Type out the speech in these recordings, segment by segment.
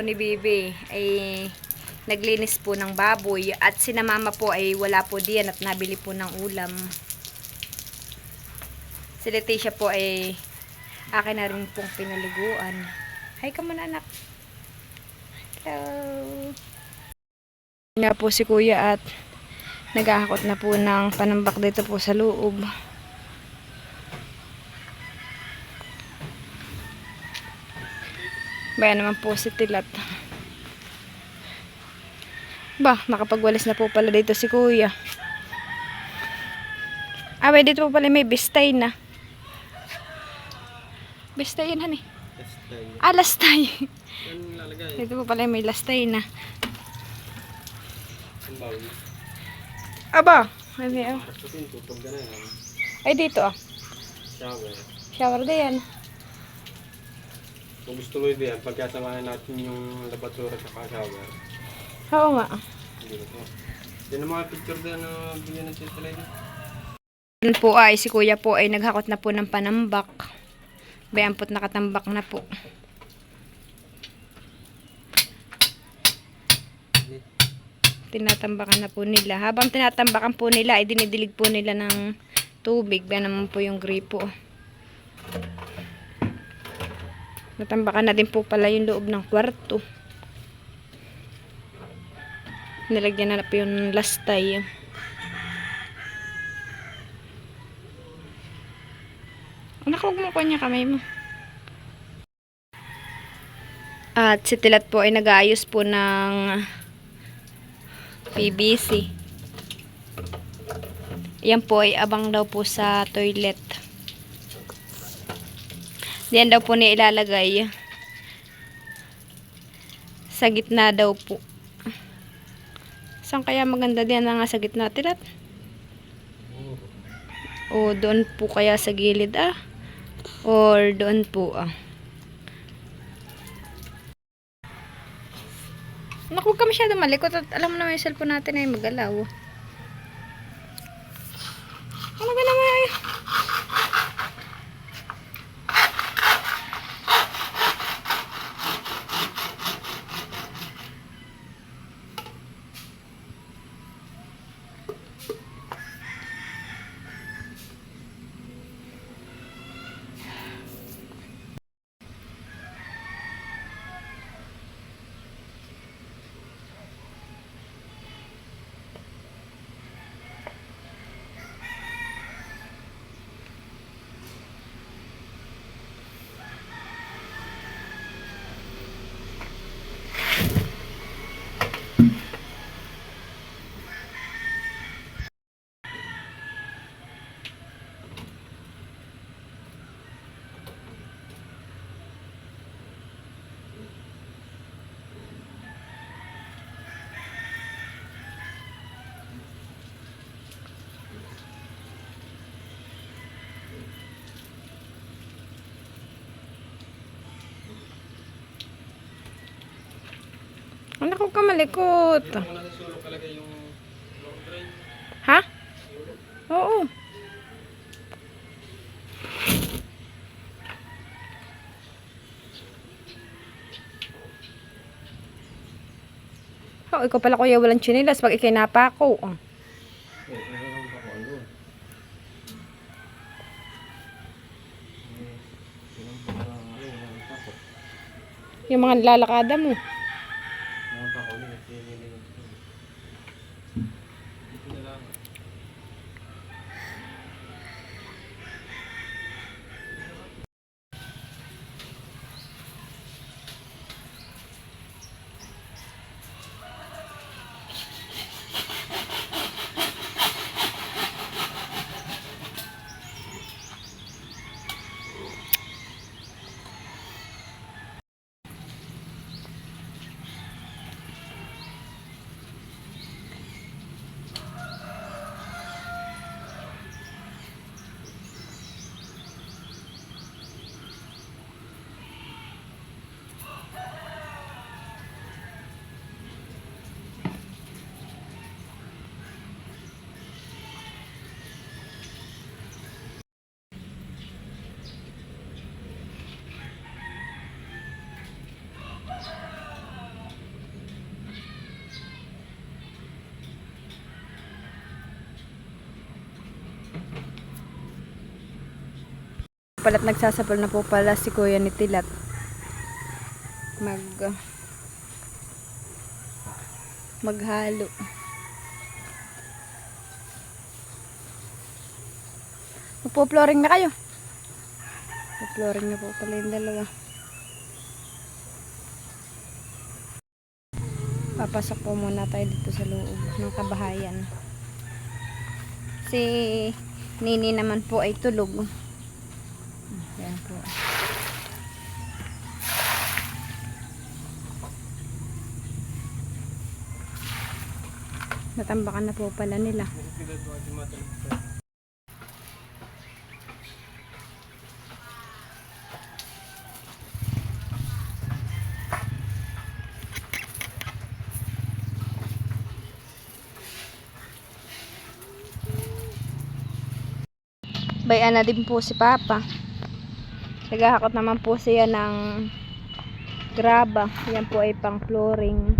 ni Bibi ay naglinis po ng baboy at si na mama po ay wala po diyan at nabili po ng ulam. Si Leticia po ay akin na rin pong pinaliguan. Hi ka muna anak. Hello. Nga po si kuya at naghahakot na po ng panambak dito po sa loob. Baya naman po si Tilat. Ba, nakapagwalis na po pala dito si kuya. Abay, dito po pala may bistay na. Bistay yan, hani. Lastay. Dito po pala may lastay na. Aba, ay dito Shower din yan. Kung gusto mo yan, pagkasamahan natin yung labatura sa shower. Oo nga. Yan ang mga picture doon na bigyan ng sila. Yan po ay, si kuya po ay naghakot na po ng panambak. Bayan po't nakatambak na po. Tinatambakan na po nila. Habang tinatambakan po nila, ay dinidilig po nila ng tubig. Bayan naman po yung gripo. Natambakan na din po pala yung loob ng kwarto. Nilagyan na po yung lastay. Anak, huwag mo kanya kamay mo. At si Tilat po ay nag-aayos po ng PVC. Yan po ay abang daw po sa toilet. Diyan daw po niya ilalagay. Sa gitna daw po. Saan kaya maganda diyan na nga sa gitna, Tilat? O doon po kaya sa gilid or doon po Naku, huwag ka masyado malikot at alam mo naman yung cellphone natin ay magalaw. Ano ba naman ay? Anak, huwag ka malikot. Ha? Oo. Oh, ikaw pala kuya walang chinilas pag ikay napako. Yung mga lalakada mo. Pala't nagsasapol na po pala si Kuya ni Tilat. Maghalo. Magpo-flooring na kayo. Flooring na po pala yung dalawa. Papasok po muna tayo dito sa loob ng kabahayan. Si Nini naman po ay tulog. Ayan po. Natambakan na po pala nila. Bayan na din po si Papa. Naghahakot naman po siya ng graba. Yan po ay pang flooring.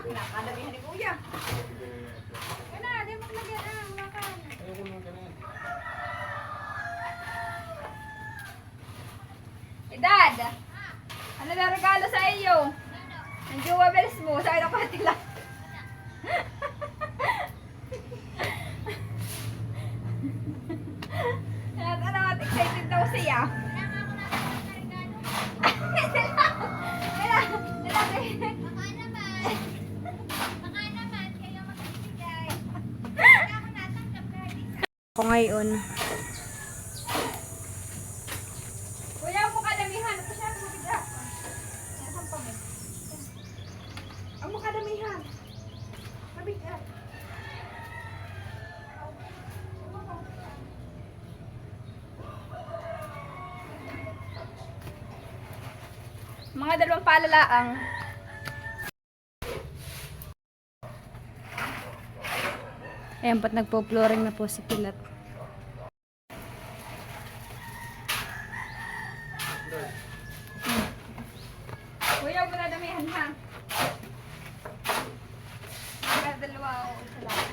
Nakalabihan ni Kuya. Kaya na, di maglagyan na. Wala ka. Ayoko nung ganun. Dad! Ano na regalo sa iyo? Ang jewelries mo. Sa akin ako hatila. Ano, excited daw siya. Ako ngayon. Kuya, ang mukha damihan. Ito siya, mabigat. Nasaan pa mo? Ang mukha damihan. Mabigat. Mga dalawang palalaang. Ayan, ba't nagpo-flooring na po si Pilat? Kuya, huwag mo na damihan ha. Mga dalawa o isa lang.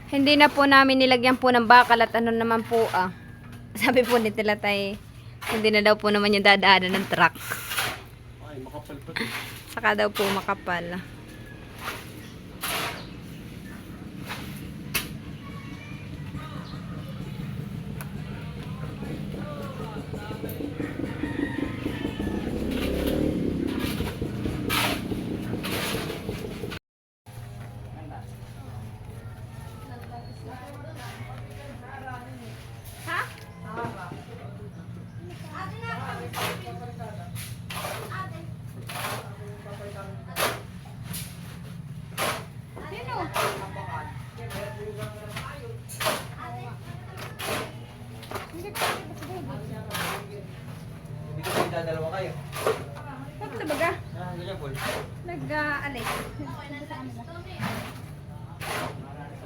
Hindi na po namin nilagyan po ng bakal at ano naman po Sabi po ni Tilatay, hindi na daw po naman yung dadaanan ng truck. Ay, makapal pa ito. Saka daw po makapal. Ha? Ate na kami. Ate. Sino? Hindi pa. Hindi ko kayo dadalawa kayo. Bakit na baga? Ganyan po. Nag-alis.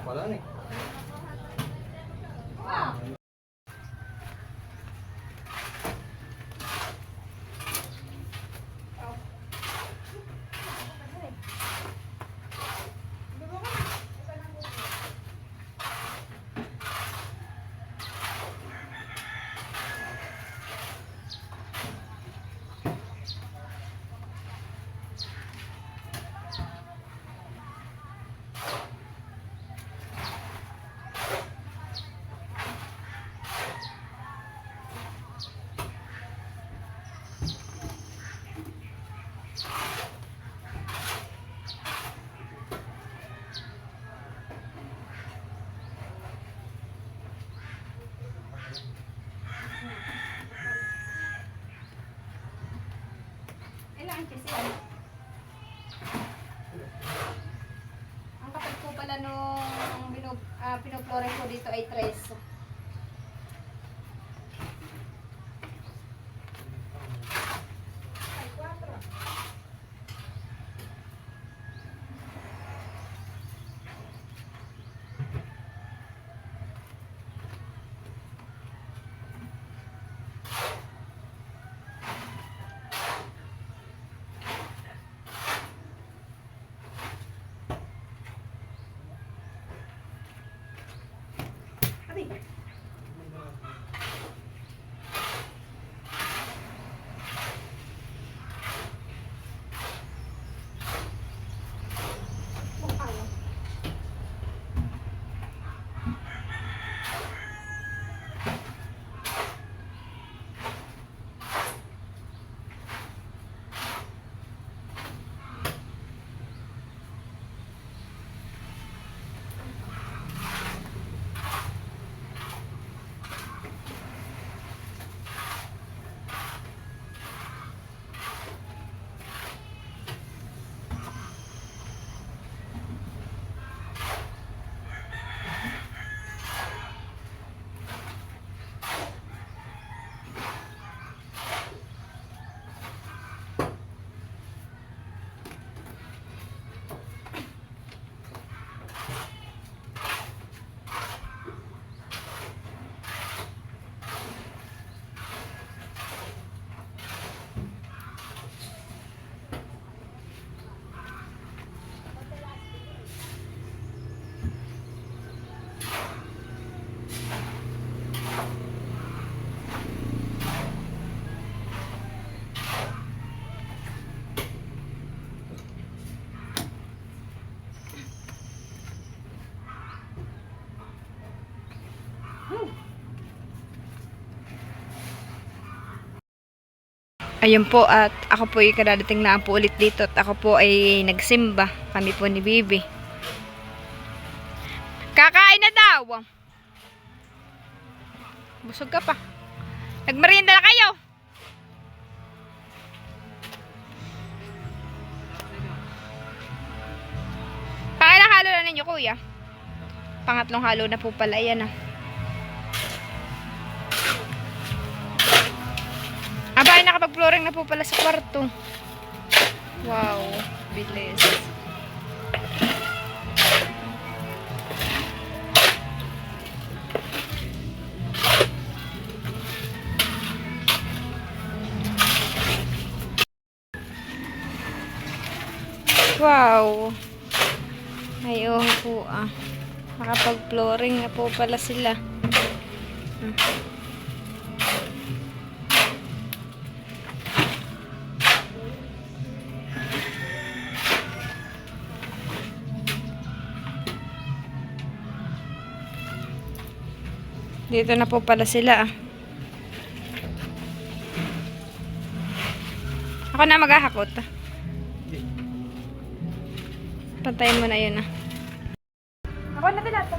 Wala na eh. Ilang inches yan? Ang kapal po pala nung pinuplorin ko dito ay 3. Ay, 4. Abi. Ayun po, at ako po ay kadadating na po ulit dito at ako po ay nagsimba. Kami po ni Bibi. Kakain na daw. Busog ka pa. Nagmerienda na kayo. Pangalang halo na ninyo, kuya? Pangatlong halo na po pala. Ayan ah. Aba, ay nakapag-flooring na po pala sa kwarto. Wow, bilis. Wow. Ay, oh po ah. Nakapag-flooring na po pala sila. Dito na po pala sila. Ako na maghahakot. Pantayin mo na yun ah. Ako na tinato.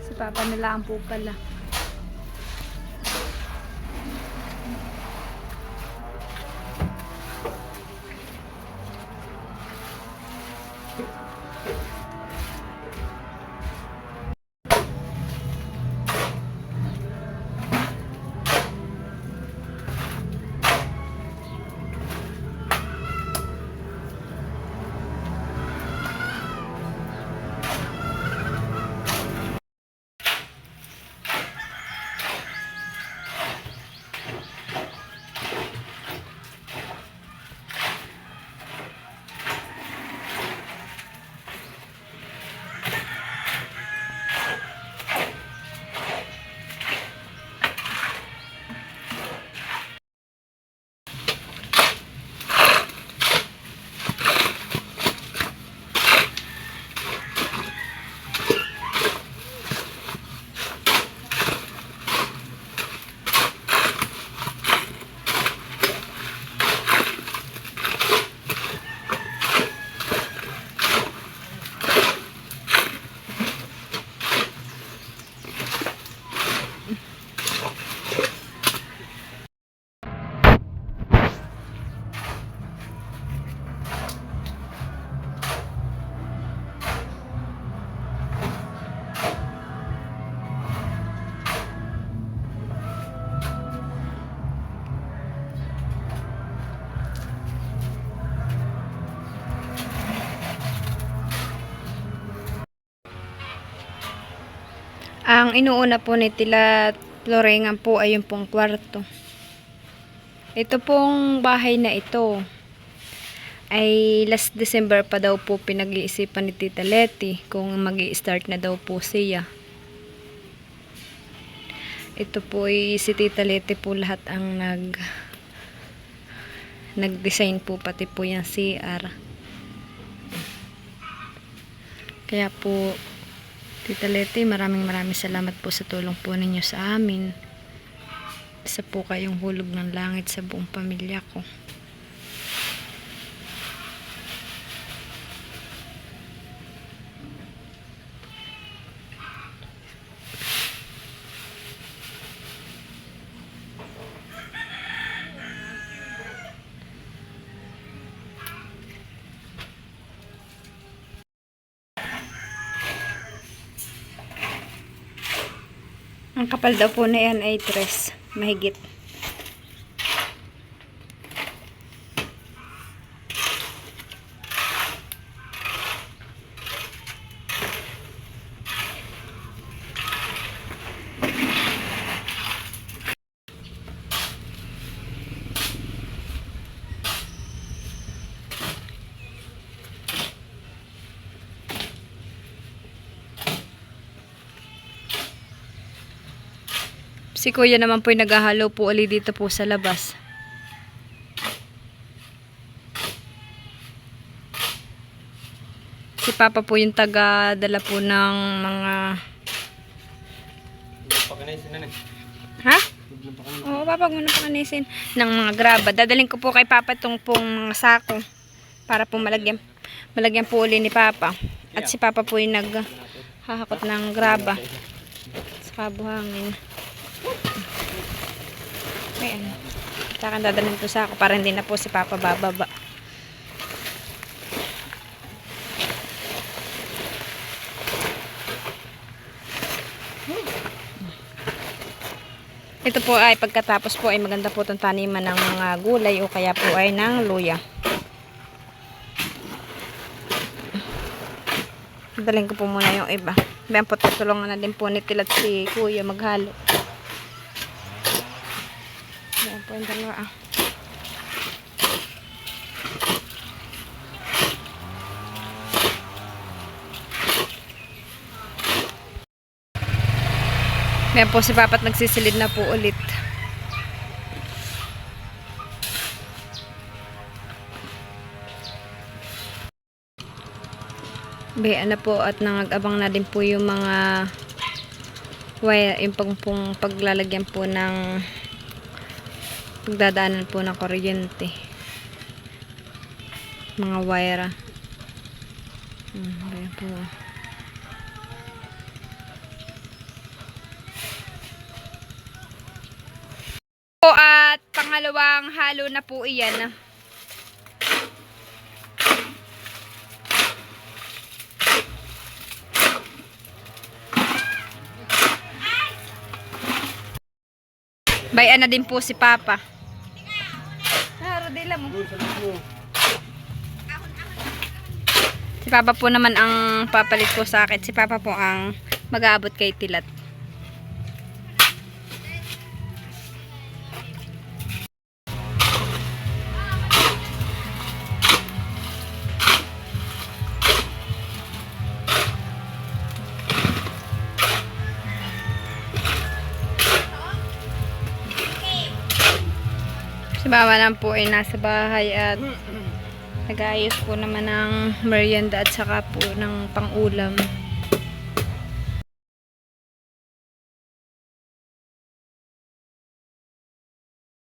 Si Papa nila ang po pala. Ang inuuna po ni Tila Florengan po ay yung pong kwarto. Ito pong bahay na ito ay last December pa daw po pinag-iisipan ni Tita Letty kung mag-i-start na daw po siya. Ito po ay si Tita Letty po lahat ang nag-design po, pati po yung CR. Kaya po Tita Letty, maraming salamat po sa tulong po ninyo sa amin. Isa po kayong hulog ng langit sa buong pamilya ko. Ang kapal daw po na yan ay 3, mahigit. Si Kuya naman po yung naghahalo po ulit dito po sa labas. Si Papa po yung taga-dala po ng mga... Pakinisin na Ha? Oo, Papa, muna pakinisin. Ng mga graba. Dadaling ko po kay Papa itong pong mga sako. Para po malagyan po ulit ni Papa. At si Papa po yung hahakot ng graba. Saka buhangin. Ayan. Saka dadalhin ko sa ako para hindi na po si Papa bababa. Ito po ay pagkatapos po ay maganda po itong taniman ng mga gulay o kaya po ay ng luya. Dalhin ko po muna yung iba. Bayan po tutulungan na din po ni Tilat si Kuya maghalo. Bayan po yung dalawa ah. Bayan po si Papa't nagsisilid na po ulit. Bayan na po at nangag-abang na din po yung mga wire, yung paglalagyan po ng pagdadaanan po ng kuryente. Mga wire. Bayan po. At pangalawang halo na po iyan. Bayan na din po si Papa. Si Papa po naman ang papalit po sa akin. Si Papa po ang mag-aabot kay Tilat. Si Mama lang po ay nasa bahay at nag-aayos po naman ng merienda at saka po ng pang-ulam.